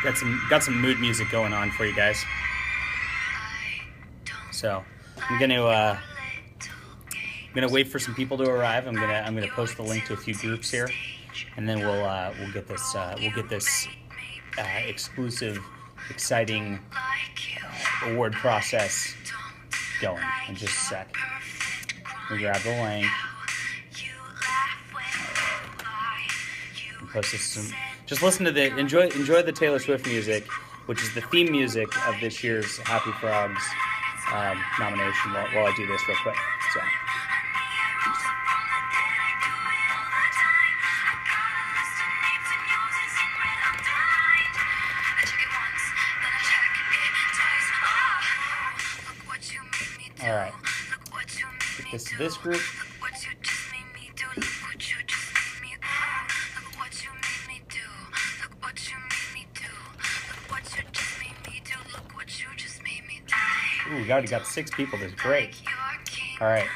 Got some mood music going on for you guys. So I'm gonna wait for some people to arrive. I'm gonna post the link to a few groups here, and then we'll get this exclusive, exciting award process going in just a sec. We grab the link. And post this. Just listen to the enjoy the Taylor Swift music, which is the theme music of this year's Happy Frogs nomination. While I do this real quick, so. All right. This group. Ooh, we already got 6 people. That's great. All right.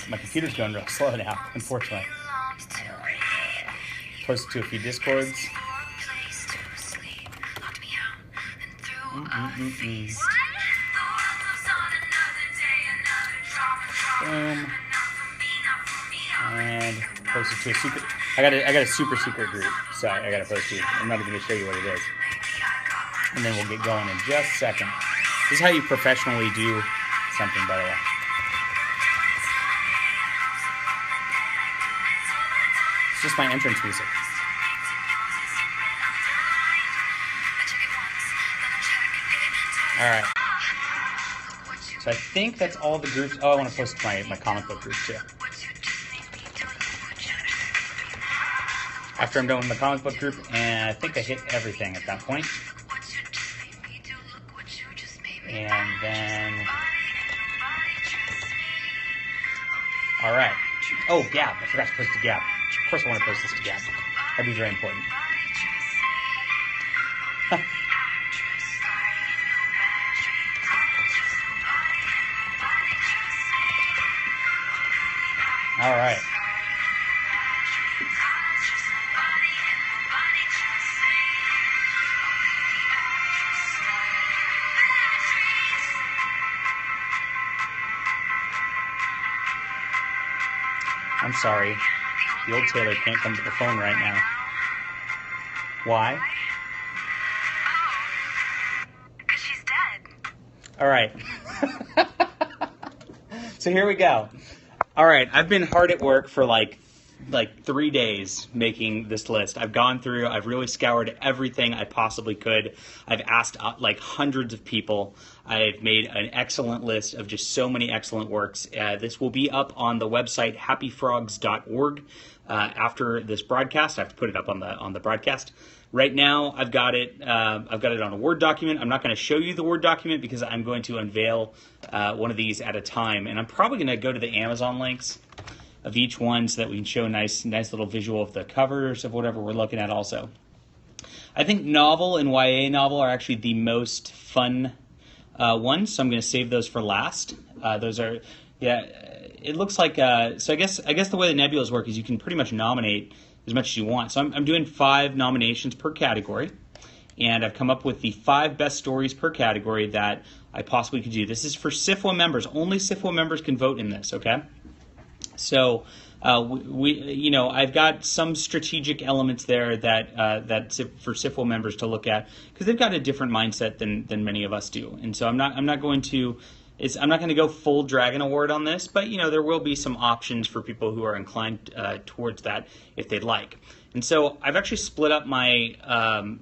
My computer's going real slow now, unfortunately. Post it to a few Discords. Boom. And post it to a secret. I got a super secret group, so I got to post it. I'm not even going to show you what it is. And then we'll get going in just a second. This is how you professionally do something, by the way. It's just my entrance music. All right. So I think that's all the groups. Oh, I want to post my comic book group too. After I'm done with my comic book group, and I think I hit everything at that point. And then, all right. Oh, Gab. I forgot to post to Gab. Of course I want to post this to Gab. That'd be very important. All right. I'm sorry. The old Taylor can't come to the phone right now. Why? Because she's dead. All right. So here we go. All right. I've been hard at work for like 3 days making this list. I've gone through, I've really scoured everything I possibly could. I've asked hundreds of people. I've made an excellent list of just so many excellent works. This will be up on the website happyfrogs.org after this broadcast. I have to put it up on the broadcast. Right now, I've got it on a Word document. I'm not going to show you the Word document because I'm going to unveil one of these at a time, and I'm probably going to go to the Amazon links of each one so that we can show a nice little visual of the covers of whatever we're looking at also. I think novel and YA novel are actually the most fun ones, so I'm going to save those for last. It looks like, so I guess the way the Nebulas work is you can pretty much nominate as much as you want. So I'm doing 5 nominations per category, and I've come up with the 5 best stories per category that I possibly could do. This is for SIFWA members. Only SIFWA members can vote in this, okay? So I've got some strategic elements there that for SIFWA members to look at because they've got a different mindset than many of us do, and so I'm not going to go full Dragon Award on this, but there will be some options for people who are inclined towards that if they'd like. And so I've actually split up my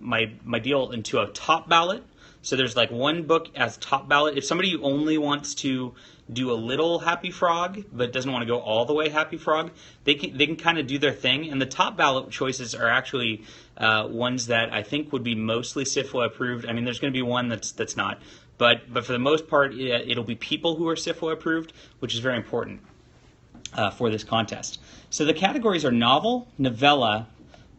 my deal into a top ballot. So there's like one book as top ballot. If somebody only wants to do a little Happy Frog but doesn't want to go all the way Happy Frog, they can kind of do their thing. And the top ballot choices are actually ones that I think would be mostly SIFWA approved. I mean, there's going to be one that's not, but for the most part, it'll be people who are SIFWA approved, which is very important for this contest. So the categories are novel, novella,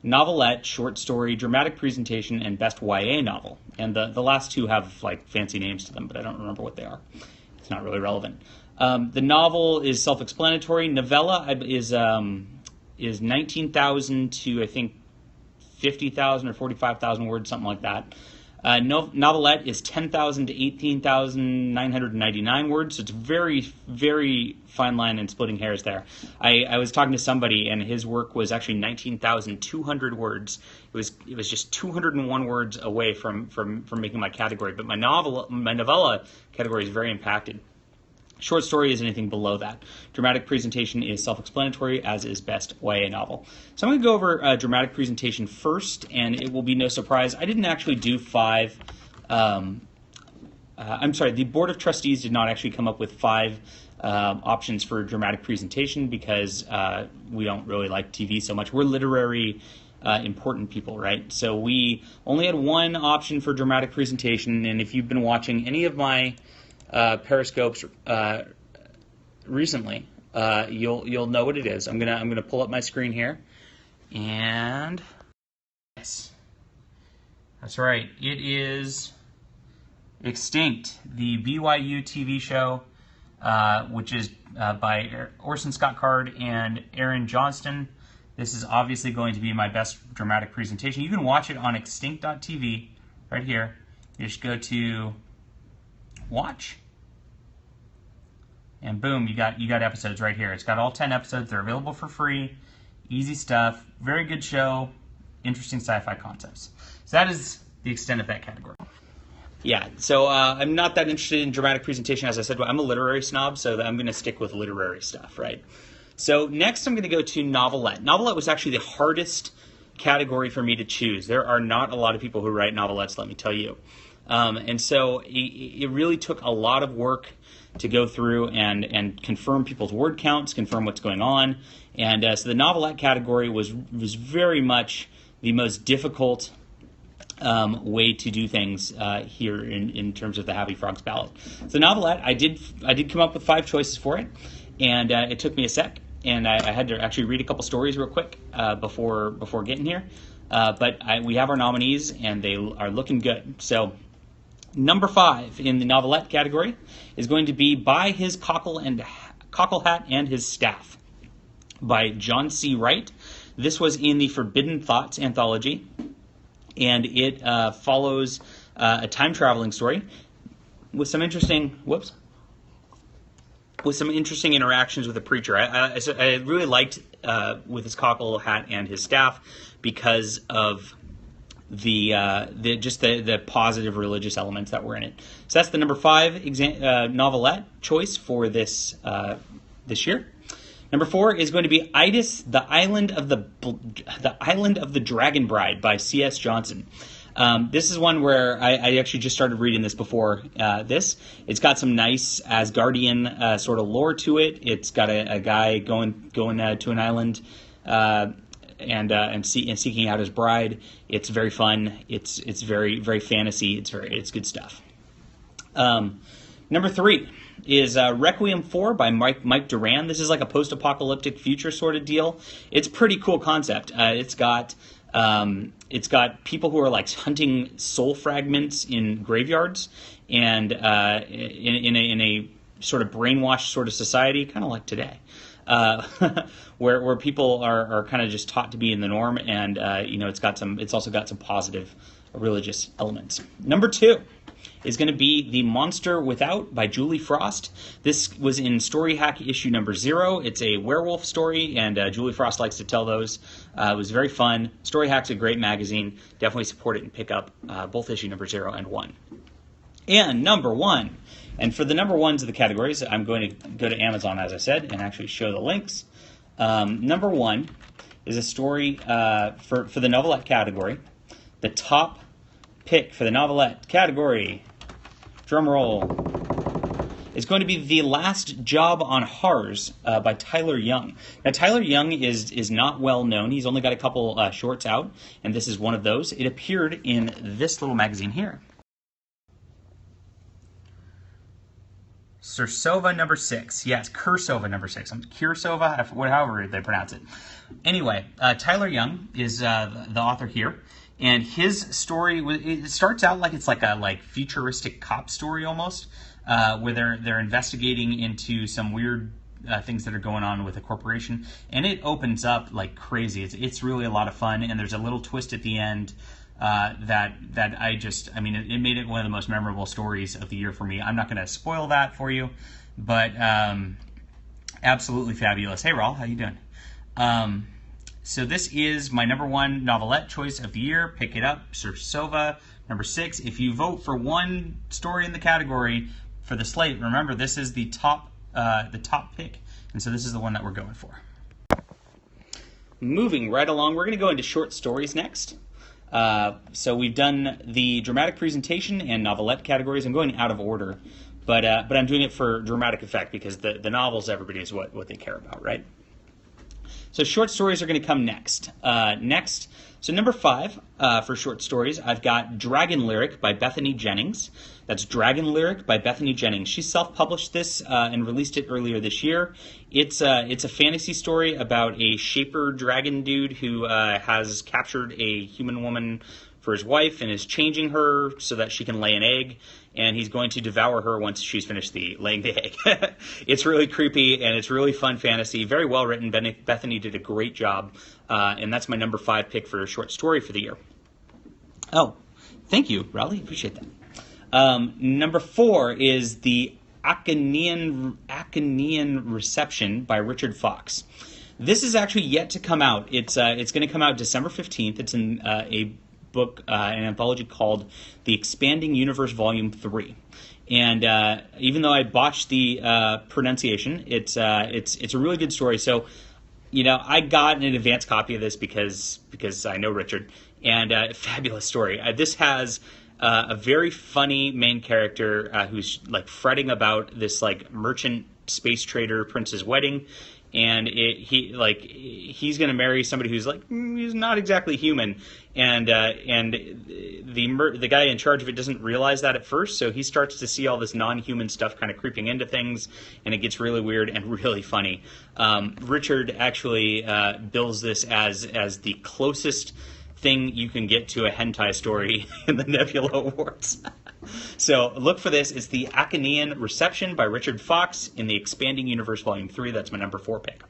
novelette, short story, dramatic presentation, and best YA novel. And the last 2 have like fancy names to them, but I don't remember what they are. It's not really relevant. The novel is self-explanatory. Novella is 19,000 to I think 50,000 or 45,000 words, something like that. Novelette is 10,000 to 18,999 words. So it's very, very fine line and splitting hairs there. I was talking to somebody, and his work was actually 19,200 words. It was just 201 words away from making my category. But my novella category is very impacted. Short story is anything below that. Dramatic presentation is self-explanatory, as is best YA novel. So I'm going to go over dramatic presentation first, and it will be no surprise. I didn't actually do 5. I'm sorry, the Board of Trustees did not actually come up with 5 options for dramatic presentation because we don't really like TV so much. We're literary important people, right? So we only had 1 option for dramatic presentation, and if you've been watching any of my Periscopes recently, you'll know what it is. I'm gonna pull up my screen here, and yes, that's right. It is Extinct, the BYU TV show, which is by Orson Scott Card and Aaron Johnston. This is obviously going to be my best dramatic presentation. You can watch it on extinct.tv right here. You just go to watch, and boom, you got episodes right here. It's got all 10 episodes. They're available for free. Easy stuff. Very good show. Interesting sci-fi concepts. So that is the extent of that category. Yeah, so I'm not that interested in dramatic presentation. As I said, I'm a literary snob, so I'm going to stick with literary stuff, right? So next I'm going to go to novelette. Novelette was actually the hardest category for me to choose. There are not a lot of people who write novelettes, let me tell you. And so it really took a lot of work to go through and confirm people's word counts, confirm what's going on. And so the novelette category was very much the most difficult way to do things here in terms of the Happy Frogs ballot. So novelette, I did come up with 5 choices for it, and it took me a sec, and I had to actually read a couple stories real quick before getting here. But we have our nominees, and they are looking good. So number 5 in the novelette category is going to be By His Cockle Hat and His Staff by John C. Wright. This was in the Forbidden Thoughts anthology, and it follows a time-traveling story with some interesting interactions with a preacher. I really liked With His Cockle Hat and His Staff because of the positive religious elements that were in it. So that's the number 5 novelette choice for this year. Number 4 is going to be Itis, the Island of the Dragon Bride by C.S. Johnson. This is one where I actually just started reading this before this. It's got some nice Asgardian sort of lore to it. It's got a guy going to an island and seeking out his bride. It's very fun. It's very, very fantasy. It's good stuff. Number 3 is Requiem 4 by Mike Duran. This is like a post-apocalyptic future sort of deal. It's a pretty cool concept. It's got people who are like hunting soul fragments in graveyards, and in a sort of brainwashed sort of society, kind of like today. Where people are kind of just taught to be in the norm, and it's also got some positive religious elements. Number 2 is going to be The Monster Without by Julie Frost. This was in Story Hack issue number 0. It's a werewolf story, and Julie Frost likes to tell those. It was very fun. Story Hack's a great magazine. Definitely support it and pick up both issue number 0 and 1. And number 1, and for the number 1s of the categories, I'm going to go to Amazon, as I said, and actually show the links. Number 1 is a story for the novelette category. The top pick for the novelette category, drum roll, is going to be The Last Job on Hars by Tyler Young. Now, Tyler Young is not well known. He's only got a couple shorts out, and this is one of those. It appeared in this little magazine here. Cursova number 6. Yes, Cursova number 6. Cursova, however they pronounce it. Anyway, Tyler Young is the author here, and his story, it starts out like it's like a futuristic cop story almost, where they're investigating into some weird things that are going on with a corporation, and it opens up like crazy. It's really a lot of fun, and there's a little twist at the end that I mean, it made it one of the most memorable stories of the year for me. I'm not going to spoil that for you, but absolutely fabulous. Hey, Raul, how you doing? So this is my number 1 novelette choice of the year. Pick it up, Sir Sova. Number 6. If you vote for one story in the category for the Slate, remember this is the top pick, and so this is the one that we're going for. Moving right along, we're going to go into short stories next. So we've done the dramatic presentation and novelette categories. I'm going out of order, but I'm doing it for dramatic effect because the novels, everybody is what they care about, right? So short stories are going to come next. So number 5 for short stories, I've got Dragon Lyric by Bethany Jennings. That's Dragon Lyric by Bethany Jennings. She self-published this and released it earlier this year. It's a fantasy story about a shaper dragon dude who has captured a human woman for his wife and is changing her so that she can lay an egg, and he's going to devour her once she's finished laying the egg. It's really creepy, and it's really fun fantasy. Very well written. Bethany did a great job, and that's my number 5 pick for a short story for the year. Oh, thank you, Raleigh. Appreciate that. Number 4 is the Aconian Reception by Richard Fox. This is actually yet to come out. It's going to come out December 15th. It's in a book, an anthology called The Expanding Universe Volume 3. And even though I botched the pronunciation, it's a really good story. So, I got an advance copy of this because I know Richard, and fabulous story. This has a very funny main character who's like fretting about this like merchant space trader prince's wedding. And he's going to marry somebody who's like he's not exactly human, and the guy in charge of it doesn't realize that at first. So he starts to see all this non-human stuff kind of creeping into things, and it gets really weird and really funny. Richard actually bills this as the closest thing you can get to a hentai story in the Nebula Awards. So look for this. It's the Aconian Reception by Richard Fox in the Expanding Universe Volume 3. That's my number 4 pick.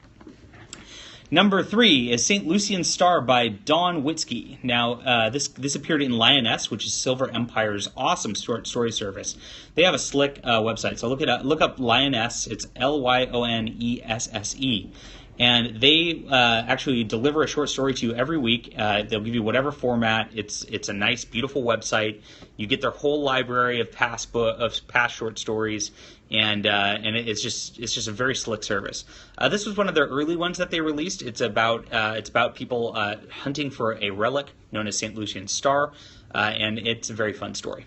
Number 3 is St. Lucian's Star by Dawn Witzke. Now, this appeared in Lioness, which is Silver Empire's awesome short story service. They have a slick website, so look up Lioness. It's Lionesse. And they actually deliver a short story to you every week. They'll give you whatever format. It's a nice, beautiful website. You get their whole library of past short stories, and it's just a very slick service. This was one of their early ones that they released. It's about people hunting for a relic known as St. Lucian's Star, and it's a very fun story.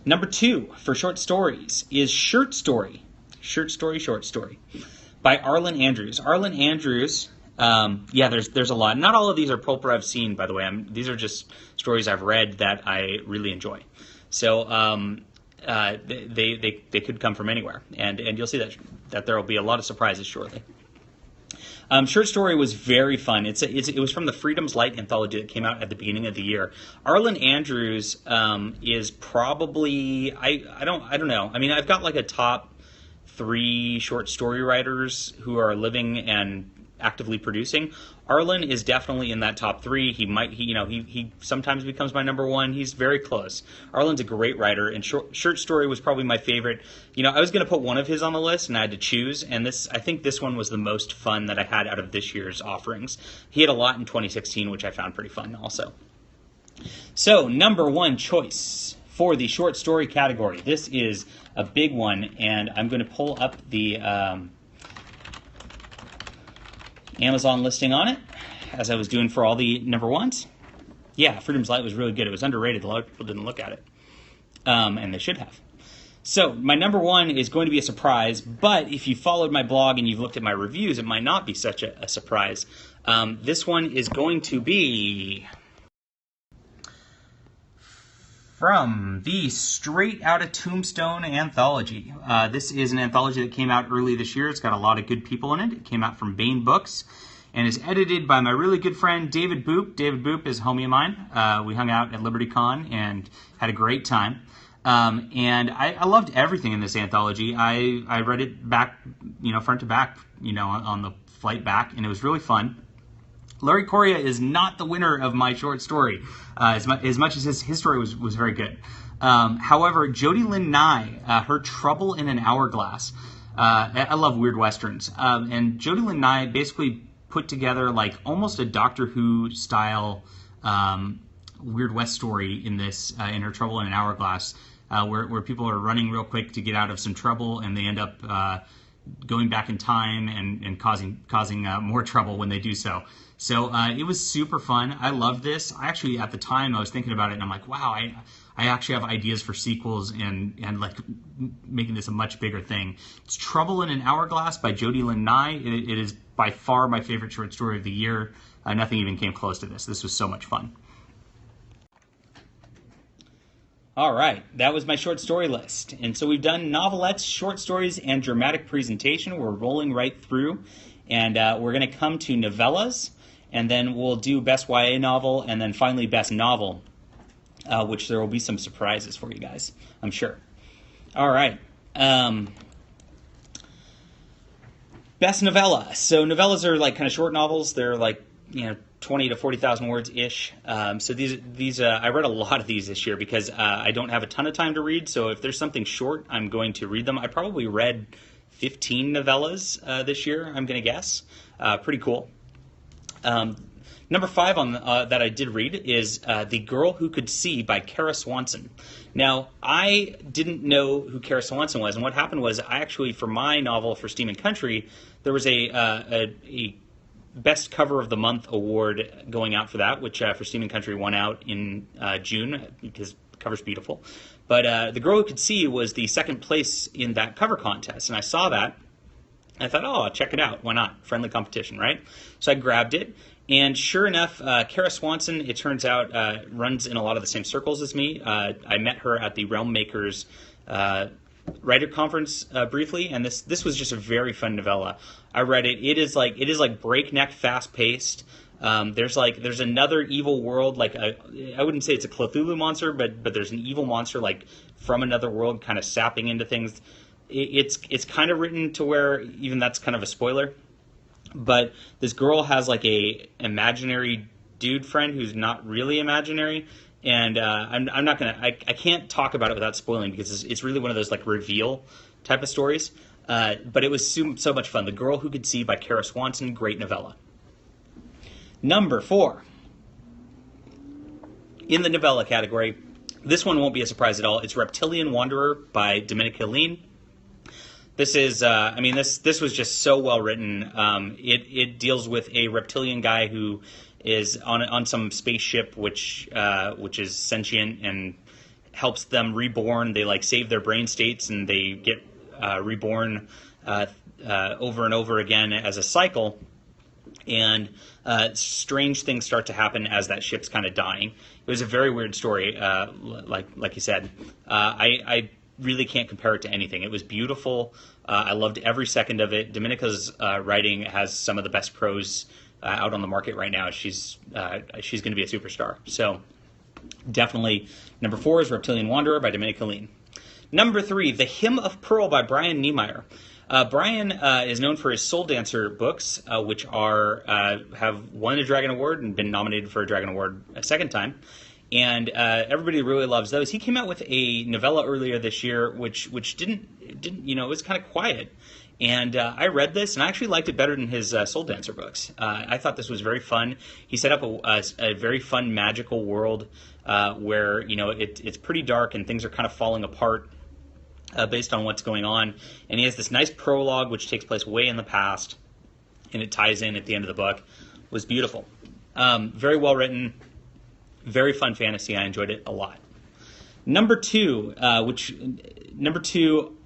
Number 2 for short stories is Short Story by Arlen Andrews. Arlen Andrews, there's a lot. Not all of these are pulper I've seen, by the way. These are just stories I've read that I really enjoy. So they could come from anywhere, and you'll see that there will be a lot of surprises shortly. Short Story was very fun. It was from the Freedom's Light anthology that came out at the beginning of the year. Arlen Andrews is probably I don't know. I mean, I've got like a top 3 short story writers who are living and actively producing. Arlen is definitely in that top 3. He sometimes becomes my number 1. He's very close. Arlen's a great writer, and Short Story was probably my favorite. I was going to put one of his on the list, and I had to choose, and I think this one was the most fun that I had out of this year's offerings. He had a lot in 2016, which I found pretty fun also. So, number 1 choice for the short story category. This is a big one, and I'm going to pull up the Amazon listing on it, as I was doing for all the number 1s. Yeah, Freedom's Light was really good. It was underrated. A lot of people didn't look at it, and they should have. So my number 1 is going to be a surprise, but if you followed my blog and you've looked at my reviews, it might not be such a surprise. This one is going to be from the Straight Outta Tombstone anthology. This is an anthology that came out early this year. It's got a lot of good people in it. It came out from Baen Books and is edited by my really good friend David Boop. David Boop is a homie of mine. We hung out at LibertyCon and had a great time. And I loved everything in this anthology. I read it back, front to back, on the flight back, and it was really fun. Larry Correia is not the winner of my short story, as much as his story was very good. However, Jody Lynn Nye, her Trouble in an Hourglass. I love weird westerns, and Jody Lynn Nye basically put together like almost a Doctor Who style Weird West story in this in her Trouble in an Hourglass, where people are running real quick to get out of some trouble, and they end up going back in time and causing more trouble when they do so. So it was super fun. I loved this. I actually, at the time, I was thinking about it, and I'm like, wow, I actually have ideas for sequels and like making this a much bigger thing. It's Trouble in an Hourglass by Jody Lynn Nye. It is by far my favorite short story of the year. Nothing even came close to this. This was so much fun. All right, that was my short story list. And so we've done novelettes, short stories, and dramatic presentation. We're rolling right through. And we're going to come to novellas, and then we'll do best YA novel, and then finally best novel, which there will be some surprises for you guys, I'm sure. All right. Best novella. So novellas are like kind of short novels. They're like, 20 to 40,000 words ish. So these I read a lot of these this year because I don't have a ton of time to read. So if there's something short, I'm going to read them. I probably read 15 novellas this year, I'm going to guess. Pretty cool. Number 5 on that I did read is The Girl Who Could See by Kara Swanson. Now, I didn't know who Kara Swanson was, and what happened was I actually, for my novel for Steam and Country, there was a Best Cover of the Month award going out for that, which for Steam and Country won out in June because the cover's beautiful. But The Girl Who Could See was the second place in that cover contest, and I saw that. And I thought, I'll check it out. Why not? Friendly competition, right? So I grabbed it, and sure enough, Kara Swanson, it turns out, runs in a lot of the same circles as me. I met her at the Realm Makers writer conference briefly, and this was just a very fun novella. I read it. It is like breakneck, fast paced. There's another evil world. I wouldn't say it's a Cthulhu monster, but there's an evil monster like from another world, kind of sapping into things. It's kind of written to where even that's kind of a spoiler. But this girl has like a imaginary dude friend who's not really imaginary. And I'm not gonna. I can't talk about it without spoiling because it's really one of those like reveal type of stories. But it was so much fun. The Girl Who Could See by Kara Swanson, great novella. Number 4 in the novella category. This one won't be a surprise at all. It's Reptilian Wanderer by Dominica Lean. This is, this was just so well written. It deals with a reptilian guy who is on some spaceship which is sentient and helps them reborn. They like save their brain states and they get reborn over and over again as a cycle. And strange things start to happen as that ship's kind of dying. It was a very weird story, like you said. I really can't compare it to anything. It was beautiful. I loved every second of it. Dominica's writing has some of the best prose out on the market right now. She's going to be a superstar. So definitely number 4 is Reptilian Wanderer by Dominica Lean. Number 3, The Hymn of Pearl by Brian Niemeyer. Brian is known for his Soul Dancer books, which have won a Dragon Award and been nominated for a Dragon Award a second time. And everybody really loves those. He came out with a novella earlier this year, which didn't it was kind of quiet. And I read this, and I actually liked it better than his Soul Dancer books. I thought this was very fun. He set up a very fun magical world where it's pretty dark and things are kind of falling apart based on what's going on. And he has this nice prologue which takes place way in the past, and it ties in at the end of the book. It was beautiful. Very well written. Very fun fantasy. I enjoyed it a lot. Number 2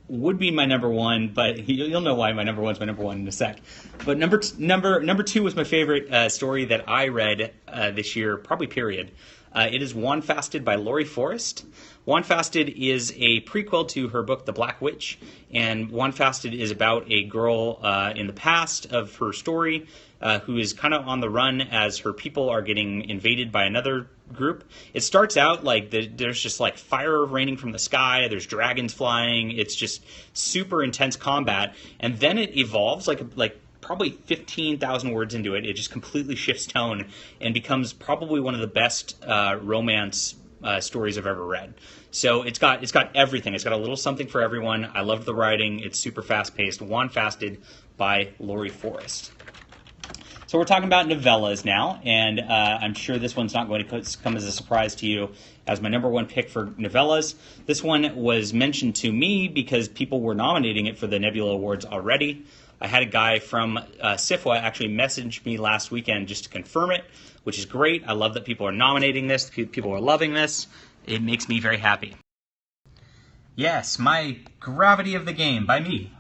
would be my number 1, but you'll know why my number 1 is my number 1 in a sec. But number 2 was my favorite story that I read this year, probably period. It is One Fasted by Laurie Forrest. One Fasted is a prequel to her book, The Black Witch, and One Fasted is about a girl in the past of her story who is kind of on the run as her people are getting invaded by another group. It starts out like there's just like fire raining from the sky, there's dragons flying, it's just super intense combat, and then it evolves like probably 15,000 words into it. It just completely shifts tone and becomes probably one of the best romance stories I've ever read. So it's got everything. It's got a little something for everyone. I loved the writing. It's super fast paced. One Fasted by Laurie Forrest. So we're talking about novellas now, and I'm sure this one's not going to come as a surprise to you as my number one pick for novellas. This one was mentioned to me because people were nominating it for the Nebula Awards already. I had a guy from SIFWA actually message me last weekend just to confirm it, which is great. I love that people are nominating this. People are loving this. It makes me very happy. Yes, my Gravity of the Game by me.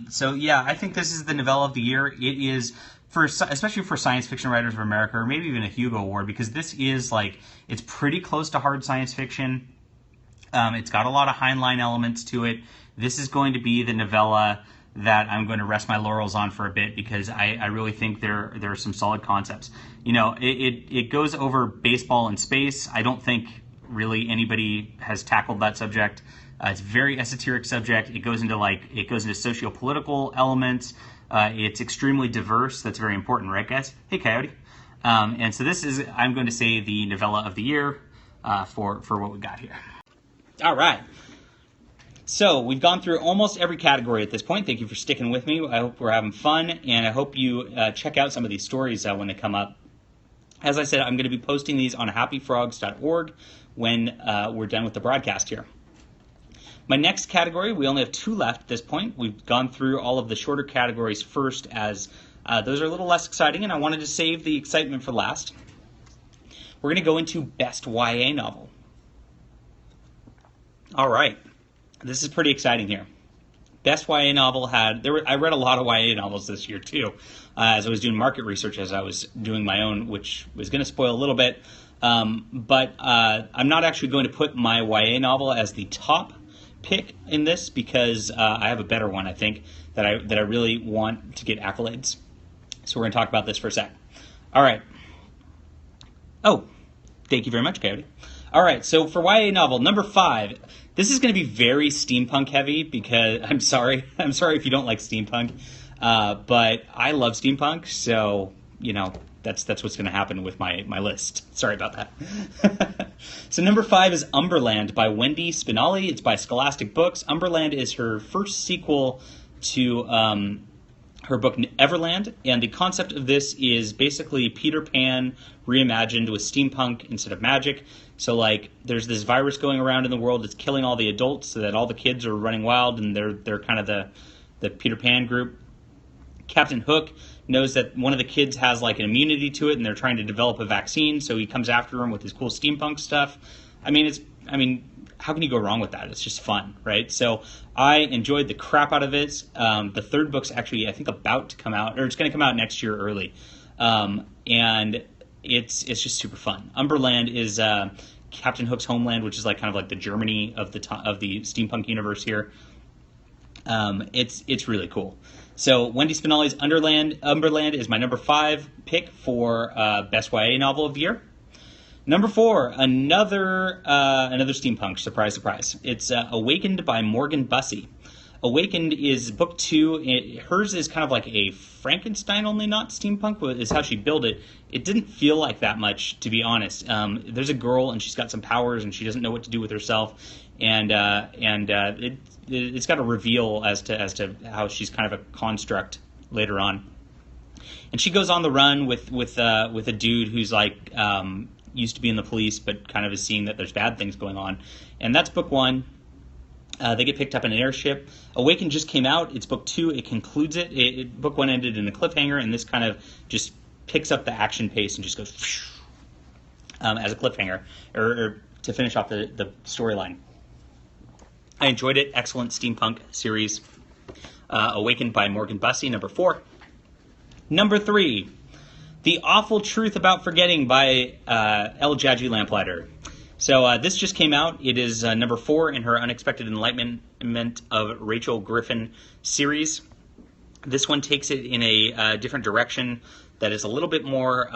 So yeah, I think this is the novella of the year. It is, especially for science fiction writers of America, or maybe even a Hugo Award, because this is it's pretty close to hard science fiction. It's got a lot of Heinlein elements to it. This is going to be the novella that I'm going to rest my laurels on for a bit, because I really think there are some solid concepts. You know, it goes over baseball and space. I don't think really anybody has tackled that subject. It's a very esoteric subject. It goes into socio-political elements. It's extremely diverse. That's very important, right, guys? Hey, Coyote. And so this is, I'm going to say, the novella of the year for what we got here. All right. So we've gone through almost every category at this point. Thank you for sticking with me. I hope we're having fun, and I hope you check out some of these stories when they come up. As I said, I'm going to be posting these on happyfrogs.org when we're done with the broadcast here. My next category, we only have 2 left at this point. We've gone through all of the shorter categories first, as those are a little less exciting, and I wanted to save the excitement for last. We're going to go into Best YA Novel. All right. This is pretty exciting here. Best YA Novel I read a lot of YA novels this year too, as I was doing market research as I was doing my own, which was going to spoil a little bit. But I'm not actually going to put my YA novel as the top pick in this, because I have a better one, I think, that I really want to get accolades. So we're going to talk about this for a sec. All right. Oh, thank you very much, Coyote. All right, so for YA novel, number 5, this is going to be very steampunk heavy, because I'm sorry if you don't like steampunk, but I love steampunk, so, you know, that's what's going to happen with my list. Sorry about that. So number 5 is Umberland by Wendy Spinelli. It's by Scholastic Books. Umberland is her first sequel to her book Everland, and the concept of this is basically Peter Pan reimagined with steampunk instead of magic. So there's this virus going around in the world that's killing all the adults, so that all the kids are running wild, and they're kind of the Peter Pan group. Captain Hook knows that one of the kids has an immunity to it, and they're trying to develop a vaccine, so he comes after him with his cool steampunk stuff. I mean, how can you go wrong with that? It's just fun, right? So I enjoyed the crap out of it. The 3rd book's actually, I think, about to come out, or it's going to come out next year early, and it's just super fun. Umberland is Captain Hook's homeland, which is kind of the Germany of the steampunk universe here. It's really cool. So Wendy Spinelli's Umberland is my number 5 pick for Best YA Novel of the Year. Number 4, another steampunk. Surprise, surprise. It's Awakened by Morgan Bussey. Awakened is book 2. Hers is kind of like a Frankenstein, only not steampunk, but is how she built it. It didn't feel like that much, to be honest. There's a girl, and she's got some powers, and she doesn't know what to do with herself. And it's got a reveal as to how she's kind of a construct later on. And she goes on the run with a dude who's used to be in the police, but kind of is seeing that there's bad things going on. And that's book 1. They get picked up in an airship. Awaken just came out. It's book 2. It concludes it. Book 1 ended in a cliffhanger, and this kind of just picks up the action pace and just goes as a cliffhanger, or to finish off the storyline. I enjoyed it. Excellent steampunk series. Awakened by Morgan Bussey, number 4. Number 3. The Awful Truth About Forgetting by L. Jaji Lamplighter. So this just came out. It is number 4 in her Unexpected Enlightenment of Rachel Griffin series. This one takes it in a different direction that is a little bit more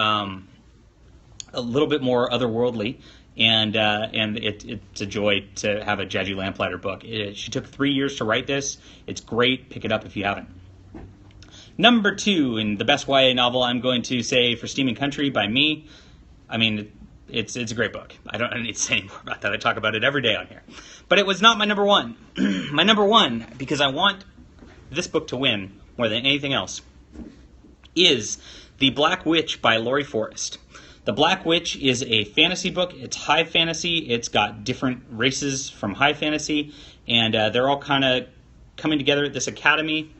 otherworldly, and it's a joy to have a Jaji Lamplighter book. She took 3 years to write this. It's great. Pick it up if you haven't. Number 2 in the best YA novel, I'm going to say For Steam and Country by me. I mean, it's a great book. I don't need to say any more about that. I talk about it every day on here. But it was not my number 1. My number 1, because I want this book to win more than anything else, is The Black Witch by Laurie Forrest. The Black Witch is a fantasy book. It's high fantasy. It's got different races from high fantasy, and they're all kind of coming together at this academy.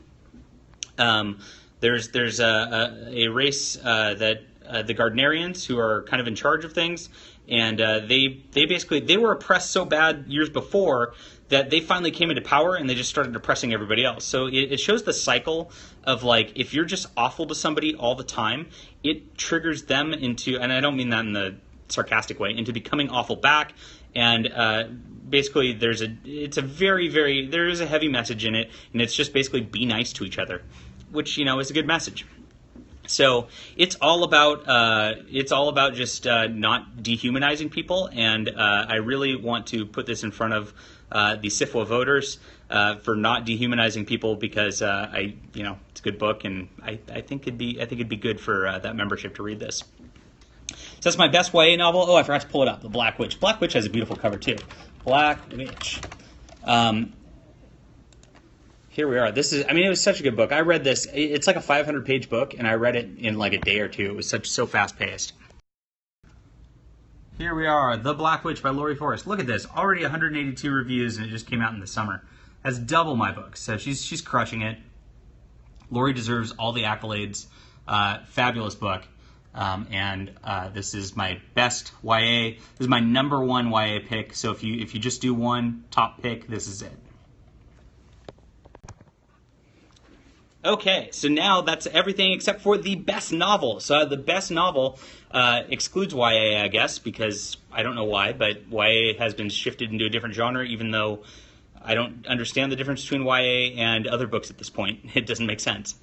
There's a race that the Gardnerians, who are kind of in charge of things, and they were oppressed so bad years before that they finally came into power, and they just started oppressing everybody else. So it shows the cycle of, like, if you're just awful to somebody all the time, it triggers them into, and I don't mean that in the sarcastic way, into becoming awful back. And basically there is a heavy message in it, and it's just basically be nice to each other, which, is a good message. So it's all about just not dehumanizing people, and I really want to put this in front of the SIFWA voters for not dehumanizing people, because it's a good book, and I think it'd be good for that membership to read this. So that's my best YA novel. Oh, I forgot to pull it up. The Black Witch. Black Witch has a beautiful cover too. Black Witch. Here we are. It was such a good book. I read this. It's like a 500-page book, and I read it in like a day or two. It was so fast-paced. Here we are, The Black Witch by Laurie Forrest. Look at this. Already 182 reviews, and it just came out in the summer. That's double my book, so she's crushing it. Laurie deserves all the accolades. Fabulous book. And this is my best YA. This is my number 1 YA pick, so if you just do one top pick, this is it. Okay, so now that's everything except for the best novel. So the best novel excludes YA, I guess, because I don't know why, but YA has been shifted into a different genre, even though I don't understand the difference between YA and other books at this point. It doesn't make sense.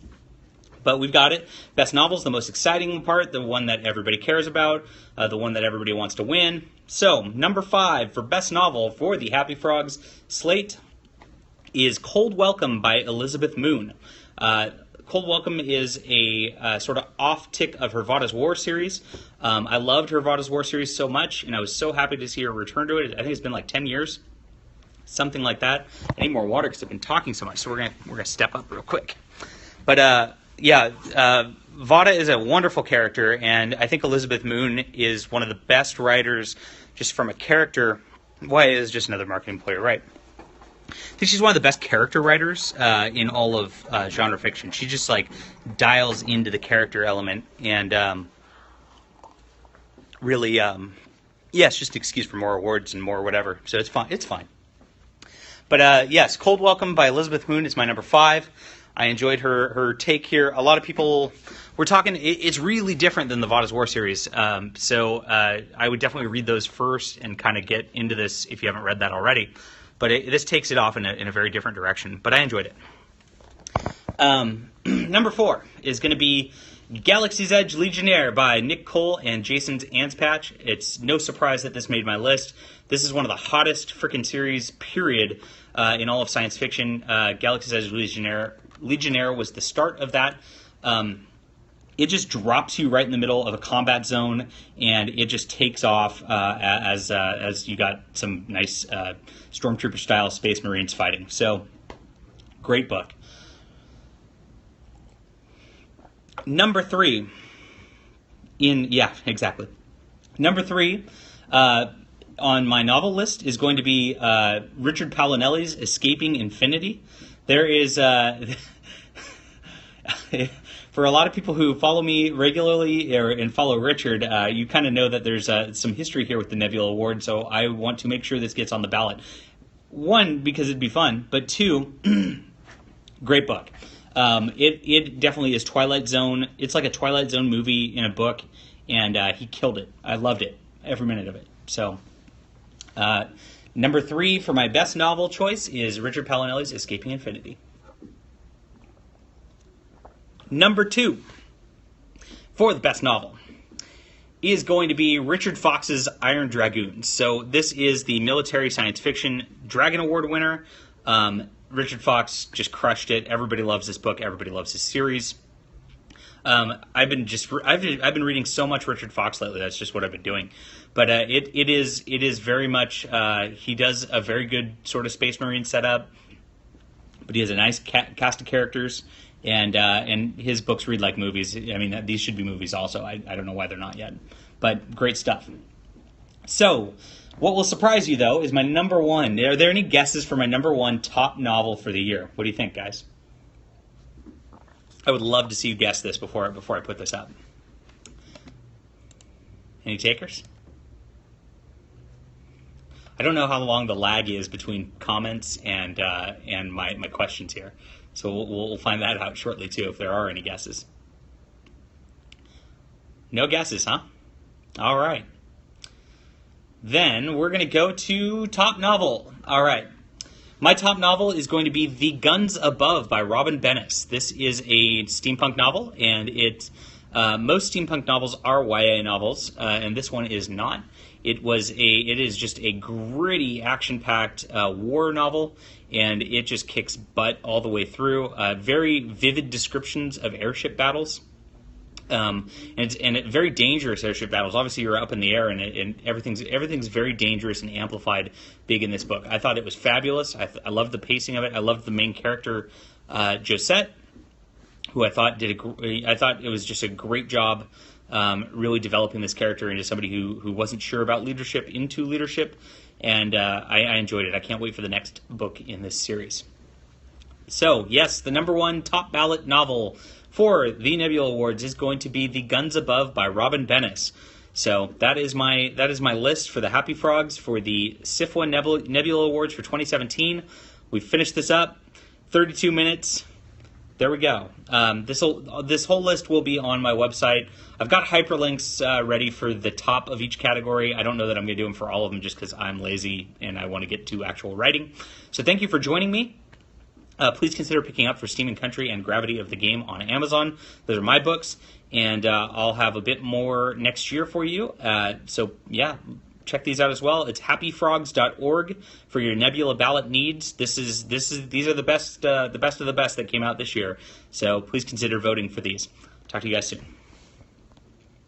But we've got it. Best novel's the most exciting part, the one that everybody cares about, the one that everybody wants to win. So, number 5 for best novel for the Happy Frogs slate is Cold Welcome by Elizabeth Moon. Cold Welcome is a sort of off-tick of her Vada's War series. I loved her Vada's War series so much, and I was so happy to see her return to it. I think it's been like 10 years, something like that. I need more water because I've been talking so much, so we're gonna step up real quick. But Vada is a wonderful character, and I think Elizabeth Moon is one of the best writers just from a character. YA is just another marketing player, right? I think she's one of the best character writers in all of genre fiction. She just dials into the character element, and really, it's just an excuse for more awards and more whatever. So it's fine. It's fine. But yes, Cold Welcome by Elizabeth Moon is my number 5. I enjoyed her take here. A lot of people were talking. It's really different than the Vada's War series. So I would definitely read those first and kind of get into this if you haven't read that already. But this takes it off in a very different direction. But I enjoyed it. Number 4 is going to be Galaxy's Edge Legionnaire by Nick Cole and Jason Anspach. It's no surprise that this made my list. This is one of the hottest freaking series, period, in all of science fiction. Galaxy's Edge Legionnaire was the start of that. It just drops you right in the middle of a combat zone, and it just takes off as you got some nice Stormtrooper-style Space Marines fighting. So, great book. Number 3 Number 3 on my novel list is going to be Richard Paolinelli's Escaping Infinity. There is for a lot of people who follow me regularly and follow Richard, you kind of know that there's some history here with the Nebula Award, so I want to make sure this gets on the ballot. 1, because it'd be fun, but 2, great book. It definitely is Twilight Zone. It's like a Twilight Zone movie in a book, and he killed it. I loved it, every minute of it. So, number 3 for my best novel choice is Richard Palinelli's Escaping Infinity. Number 2 for the best novel is going to be Richard Fox's Iron Dragoon. So this is the military science fiction Dragon Award winner. Richard Fox just crushed it. Everybody loves this book. Everybody loves his series. I've been reading so much Richard Fox lately. That's just what I've been doing. But it is very much he does a very good sort of Space Marine setup. But he has a nice cast of characters, and his books read like movies. I mean, these should be movies also. I don't know why they're not yet, but great stuff. So, what will surprise you though is my number 1. Are there any guesses for my number 1 top novel for the year? What do you think, guys? I would love to see you guess this before I put this up. Any takers? I don't know how long the lag is between comments and my questions here, so we'll find that out shortly too if there are any guesses. No guesses, huh? All right. Then we're going to go to top novel. All right. My top novel is going to be The Guns Above by Robin Bennis. This is a steampunk novel, and most steampunk novels are YA novels, and this one is not. It is just a gritty, action-packed war novel, and it just kicks butt all the way through. Very vivid descriptions of airship battles. And very dangerous airship battles. Obviously, you're up in the air, and everything's very dangerous and amplified big in this book. I thought it was fabulous. I loved the pacing of it. I loved the main character, Josette, who I thought it was just a great job, really developing this character into somebody who wasn't sure about leadership into leadership, and I enjoyed it. I can't wait for the next book in this series. So, yes, the number 1 top ballot novel for the Nebula Awards is going to be The Guns Above by Robin Bennis. So that is my list for the Happy Frogs for the SIF1 Nebula Awards for 2017. We finished this up, 32 minutes. There we go. This whole list will be on my website. I've got hyperlinks ready for the top of each category. I don't know that I'm going to do them for all of them just because I'm lazy and I want to get to actual writing. So thank you for joining me. Please consider picking up For Steam and Country and Gravity of the Game on Amazon. Those are my books, and I'll have a bit more next year for you. So yeah, check these out as well. It's happyfrogs.org for your Nebula ballot needs. These are the best of the best that came out this year. So please consider voting for these. Talk to you guys soon.